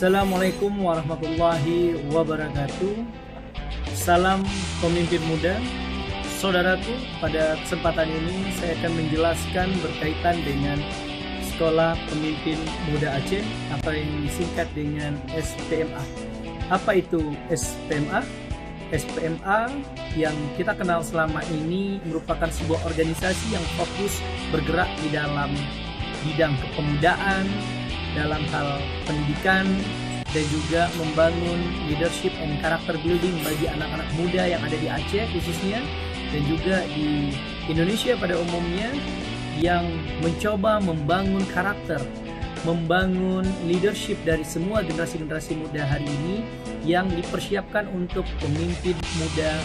Assalamualaikum warahmatullahi wabarakatuh. Salam pemimpin muda. Saudaraku, pada kesempatan ini saya akan menjelaskan berkaitan dengan Sekolah Pemimpin Muda Aceh atau yang disingkat dengan SPMA. Apa itu SPMA? SPMA yang kita kenal selama ini merupakan sebuah organisasi yang fokus bergerak di dalam bidang kepemudaan, dalam hal pendidikan, dan juga membangun leadership and character building bagi anak-anak muda yang ada di Aceh khususnya, dan juga di Indonesia pada umumnya, yang mencoba membangun karakter, membangun leadership dari semua generasi-generasi muda hari ini yang dipersiapkan untuk pemimpin muda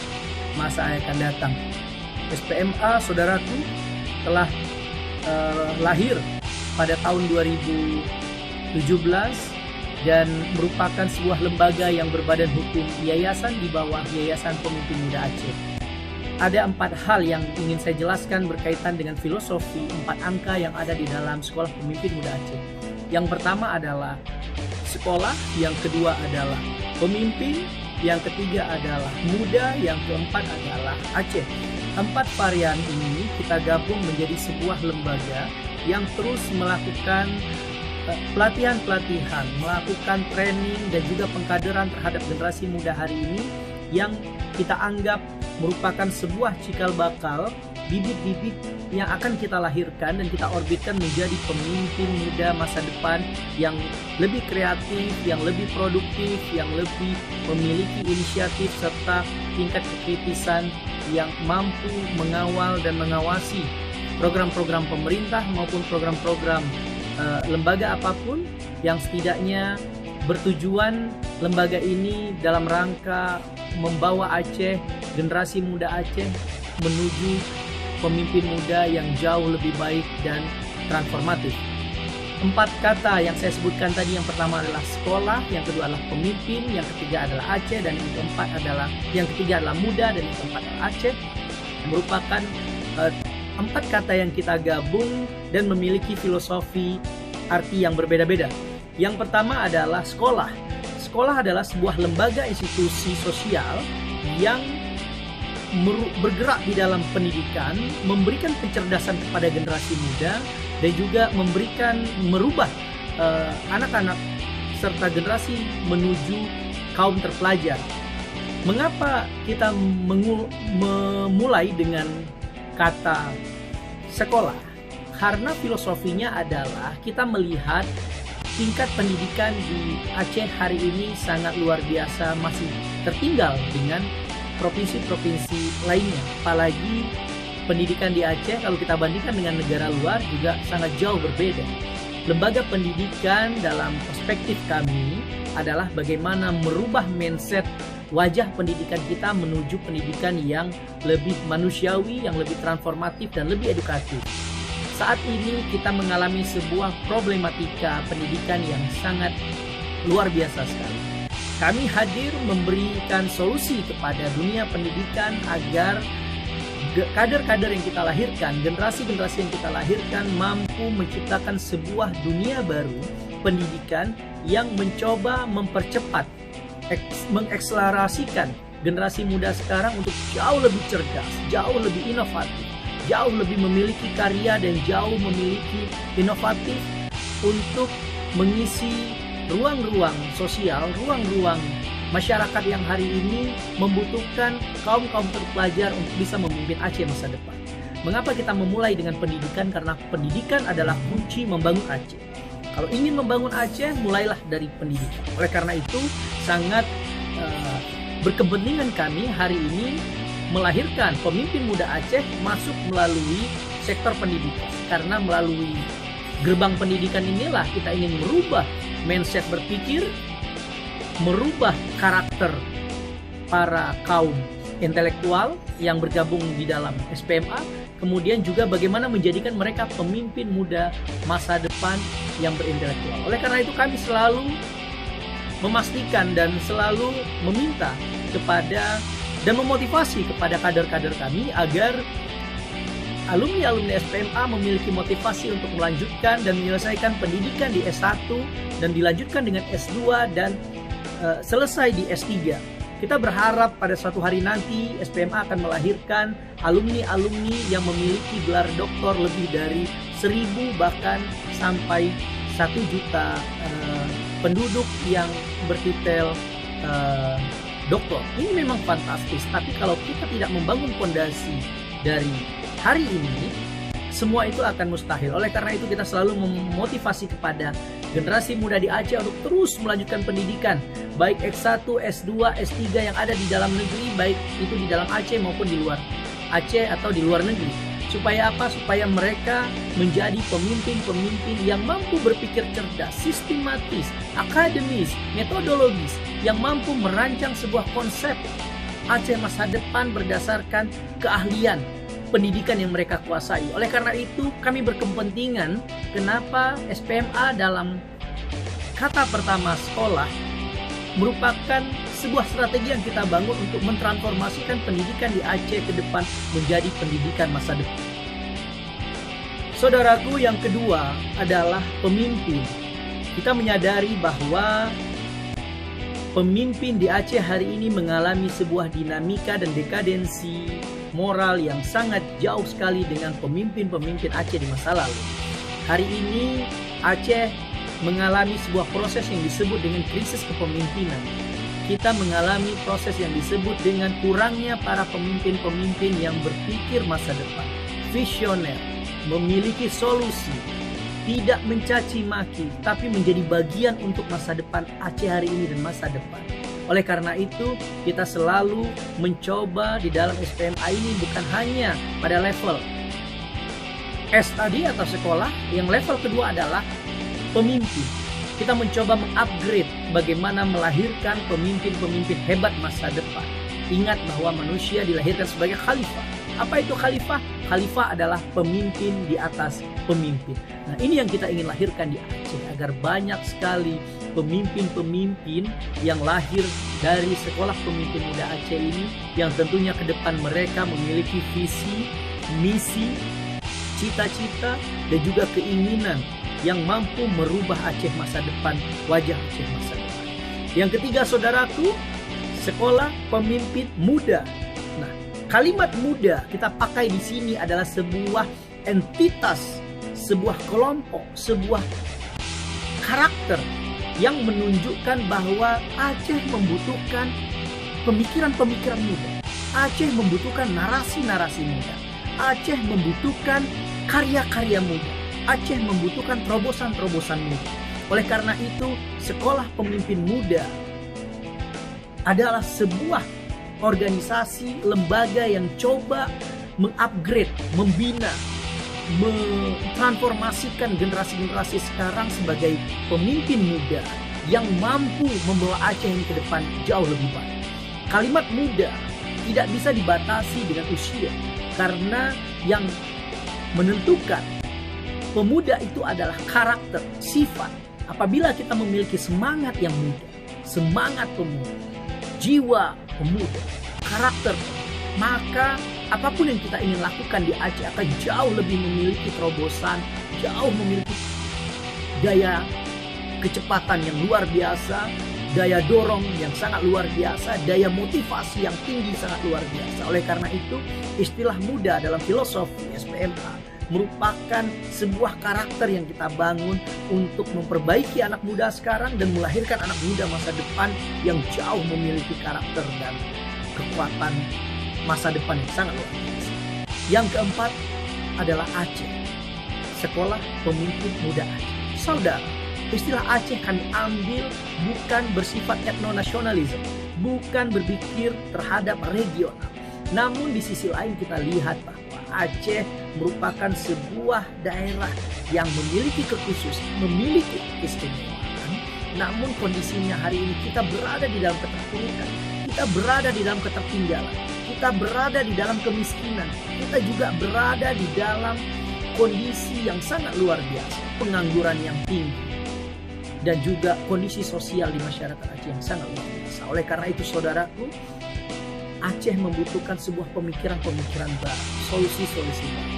masa yang akan datang. SPMA, saudaraku, telah lahir pada tahun 2017 dan merupakan sebuah lembaga yang berbadan hukum yayasan di bawah Yayasan Pemimpin Muda Aceh. Ada 4 hal yang ingin saya jelaskan berkaitan dengan filosofi 4 angka yang ada di dalam Sekolah Pemimpin Muda Aceh. Yang pertama adalah sekolah, yang kedua adalah pemimpin, yang ketiga adalah muda, yang keempat adalah Aceh. 4 varian ini kita gabung menjadi sebuah lembaga yang terus melakukan pelatihan-pelatihan, melakukan training dan juga pengkaderan terhadap generasi muda hari ini yang kita anggap merupakan sebuah cikal bakal bibit-bibit yang akan kita lahirkan dan kita orbitkan menjadi pemimpin muda masa depan yang lebih kreatif, yang lebih produktif, yang lebih memiliki inisiatif serta tingkat kekritisan yang mampu mengawal dan mengawasi program-program pemerintah maupun program-program lembaga apapun yang setidaknya bertujuan lembaga ini dalam rangka membawa Aceh, generasi muda Aceh menuju pemimpin muda yang jauh lebih baik dan transformatif. 4 kata yang saya sebutkan tadi, yang pertama adalah sekolah, yang kedua adalah pemimpin, yang ketiga adalah Aceh, dan yang ketiga adalah muda, dan yang keempat adalah Aceh, merupakan 4 kata yang kita gabung dan memiliki filosofi arti yang berbeda-beda. Yang pertama adalah sekolah. Sekolah adalah sebuah lembaga institusi sosial yang bergerak di dalam pendidikan, memberikan pencerdasan kepada generasi muda, dan juga merubah anak-anak serta generasi menuju kaum terpelajar. Mengapa kita memulai dengan kata sekolah? Karena filosofinya adalah kita melihat tingkat pendidikan di Aceh hari ini sangat luar biasa, masih tertinggal dengan provinsi-provinsi lainnya. Apalagi pendidikan di Aceh kalau kita bandingkan dengan negara luar juga sangat jauh berbeda. Lembaga pendidikan dalam perspektif kami adalah bagaimana merubah mindset wajah pendidikan kita menuju pendidikan yang lebih manusiawi, yang lebih transformatif dan lebih edukatif. Saat ini kita mengalami sebuah problematika pendidikan yang sangat luar biasa sekali. Kami hadir memberikan solusi kepada dunia pendidikan agar kader-kader yang kita lahirkan, generasi-generasi yang kita lahirkan mampu menciptakan sebuah dunia baru pendidikan yang mencoba mempercepat, mengekselerasikan generasi muda sekarang untuk jauh lebih cerdas, jauh lebih inovatif, jauh lebih memiliki karya dan jauh memiliki inovatif untuk mengisi ruang-ruang sosial, ruang-ruang masyarakat yang hari ini membutuhkan kaum-kaum terpelajar untuk bisa memimpin Aceh masa depan. Mengapa kita memulai dengan pendidikan? Karena pendidikan adalah kunci membangun Aceh. Kalau ingin membangun Aceh, mulailah dari pendidikan. Oleh karena itu, sangat berkepentingan kami hari ini melahirkan pemimpin muda Aceh masuk melalui sektor pendidikan. Karena melalui gerbang pendidikan inilah kita ingin merubah mindset berpikir, merubah karakter para kaum intelektual yang bergabung di dalam SPMA, kemudian juga bagaimana menjadikan mereka pemimpin muda masa depan yang berintelektual. Oleh karena itu kami selalu memastikan dan selalu meminta kepada dan memotivasi kepada kader-kader kami agar alumni SPMA memiliki motivasi untuk melanjutkan dan menyelesaikan pendidikan di S1 dan dilanjutkan dengan S2 dan selesai di S3. Kita berharap pada suatu hari nanti SPMA akan melahirkan alumni-alumni yang memiliki gelar doktor lebih dari 1.000 bahkan sampai 1 juta penduduk yang bertitel doktor. Ini memang fantastis, tapi kalau kita tidak membangun fondasi dari hari ini, semua itu akan mustahil. Oleh karena itu kita selalu memotivasi kepada generasi muda di Aceh untuk terus melanjutkan pendidikan, baik S1, S2, S3 yang ada di dalam negeri, baik itu di dalam Aceh maupun di luar Aceh atau di luar negeri. Supaya apa? Supaya mereka menjadi pemimpin-pemimpin yang mampu berpikir cerdas, sistematis, akademis, metodologis, yang mampu merancang sebuah konsep Aceh masa depan berdasarkan keahlian pendidikan yang mereka kuasai. Oleh karena itu kami berkepentingan kenapa SPMA dalam kata pertama sekolah merupakan sebuah strategi yang kita bangun untuk mentransformasikan pendidikan di Aceh ke depan menjadi pendidikan masa depan. Saudaraku, yang kedua adalah pemimpin. Kita menyadari bahwa pemimpin di Aceh hari ini mengalami sebuah dinamika dan dekadensi moral yang sangat jauh sekali dengan pemimpin-pemimpin Aceh di masa lalu. Hari ini Aceh mengalami sebuah proses yang disebut dengan krisis kepemimpinan. Kita mengalami proses yang disebut dengan kurangnya para pemimpin-pemimpin yang berpikir masa depan, visioner, memiliki solusi, tidak mencaci maki, tapi menjadi bagian untuk masa depan Aceh hari ini dan masa depan. Oleh karena itu, kita selalu mencoba di dalam SPMA ini bukan hanya pada level S tadi atau sekolah, yang level kedua adalah pemimpin. Kita mencoba mengupgrade bagaimana melahirkan pemimpin-pemimpin hebat masa depan. Ingat bahwa manusia dilahirkan sebagai khalifah. Apa itu khalifah? Khalifah adalah pemimpin di atas pemimpin. Nah, ini yang kita ingin lahirkan di Aceh, agar banyak sekali pemimpin-pemimpin yang lahir dari sekolah pemimpin muda Aceh ini, yang tentunya ke depan mereka memiliki visi, misi, cita-cita, dan juga keinginan yang mampu merubah Aceh masa depan, wajah Aceh masa depan. Yang ketiga, saudaraku, sekolah pemimpin muda. Nah, kalimat muda kita pakai di sini adalah sebuah entitas, sebuah kelompok, sebuah karakter yang menunjukkan bahwa Aceh membutuhkan pemikiran-pemikiran muda. Aceh membutuhkan narasi-narasi muda. Aceh membutuhkan karya-karya muda. Aceh membutuhkan terobosan-terobosan muda. Oleh karena itu, sekolah pemimpin muda adalah sebuah organisasi, lembaga yang coba mengupgrade, membina, mentransformasikan generasi-generasi sekarang sebagai pemimpin muda yang mampu membawa Aceh ini ke depan jauh lebih baik. Kalimat muda tidak bisa dibatasi dengan usia, karena yang menentukan pemuda itu adalah karakter, sifat. Apabila kita memiliki semangat yang muda, semangat pemuda, jiwa pemuda, karakter pemuda, maka apapun yang kita ingin lakukan di Aceh akan jauh lebih memiliki terobosan, jauh memiliki daya kecepatan yang luar biasa, daya dorong yang sangat luar biasa, daya motivasi yang tinggi sangat luar biasa. Oleh karena itu, istilah muda dalam filosofi SPMA merupakan sebuah karakter yang kita bangun untuk memperbaiki anak muda sekarang dan melahirkan anak muda masa depan yang jauh memiliki karakter dan kekuatan masa depan yang sangat luar biasa. Yang keempat adalah Aceh, sekolah pemimpin muda Aceh. Saudara, istilah Aceh kami ambil bukan bersifat etnonasionalisme, bukan berpikir terhadap regional. Namun di sisi lain kita lihat bahwa Aceh merupakan sebuah daerah yang memiliki kekhususan, memiliki keistimewaan. Namun kondisinya hari ini kita berada di dalam keterpurukan, kita berada di dalam ketertinggalan, kita berada di dalam kemiskinan, kita juga berada di dalam kondisi yang sangat luar biasa, pengangguran yang tinggi, dan juga kondisi sosial di masyarakat Aceh yang sangat luar biasa. Oleh karena itu, saudaraku, Aceh membutuhkan sebuah pemikiran-pemikiran baru, solusi-solusi baru.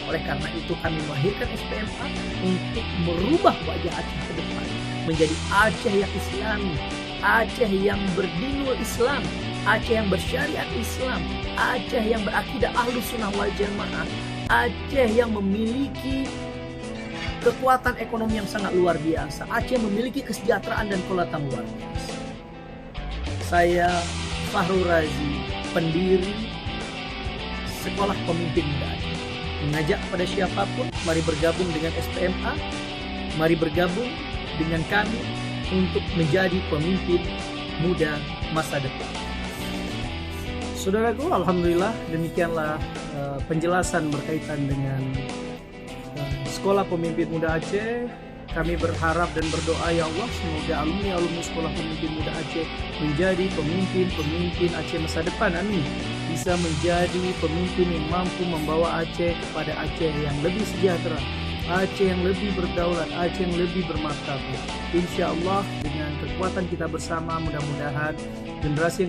Oleh karena itu kami melahirkan SPMA untuk merubah wajah Aceh ke depan menjadi Aceh yang Islami, Aceh yang berdinul Islam, Aceh yang bersyariat Islam, Aceh yang berakidah Ahlus Sunnah wal Jamaah, Aceh yang memiliki kekuatan ekonomi yang sangat luar biasa, Aceh memiliki kesejahteraan dan kedaulatan luar biasa. Saya Fahrul Razi, pendiri Sekolah Pemimpin Muda Aceh, mengajak pada siapapun, mari bergabung dengan SPMA, mari bergabung dengan kami untuk menjadi pemimpin muda masa depan. Saudaraku, alhamdulillah demikianlah penjelasan berkaitan dengan Sekolah Pemimpin Muda Aceh. Kami berharap dan berdoa, ya Allah, semoga alumni Sekolah Pemimpin Muda Aceh menjadi pemimpin Aceh masa depan. Amin. Bisa menjadi pemimpin yang mampu membawa Aceh kepada Aceh yang lebih sejahtera, Aceh yang lebih berdaulat, Aceh yang lebih bermartabat. Insya Allah dengan kekuatan kita bersama, mudah-mudahan generasi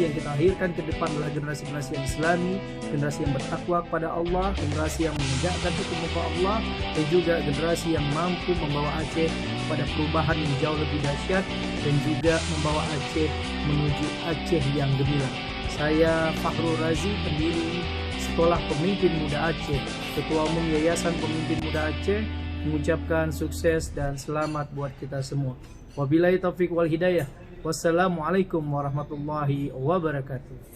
yang kita lahirkan ke depan adalah generasi yang Islami, generasi yang bertakwa kepada Allah, generasi yang menegakkan hukum Allah, dan juga generasi yang mampu membawa Aceh kepada perubahan yang jauh lebih dahsyat dan juga membawa Aceh menuju Aceh yang gemilang. Saya Fahrul Razi, pendiri Sekolah Pemimpin Muda Aceh, Ketua Umum Yayasan Pemimpin Muda Aceh, mengucapkan sukses dan selamat buat kita semua. Wabillahi taufiq wal hidayah. Wassalamualaikum warahmatullahi wabarakatuh.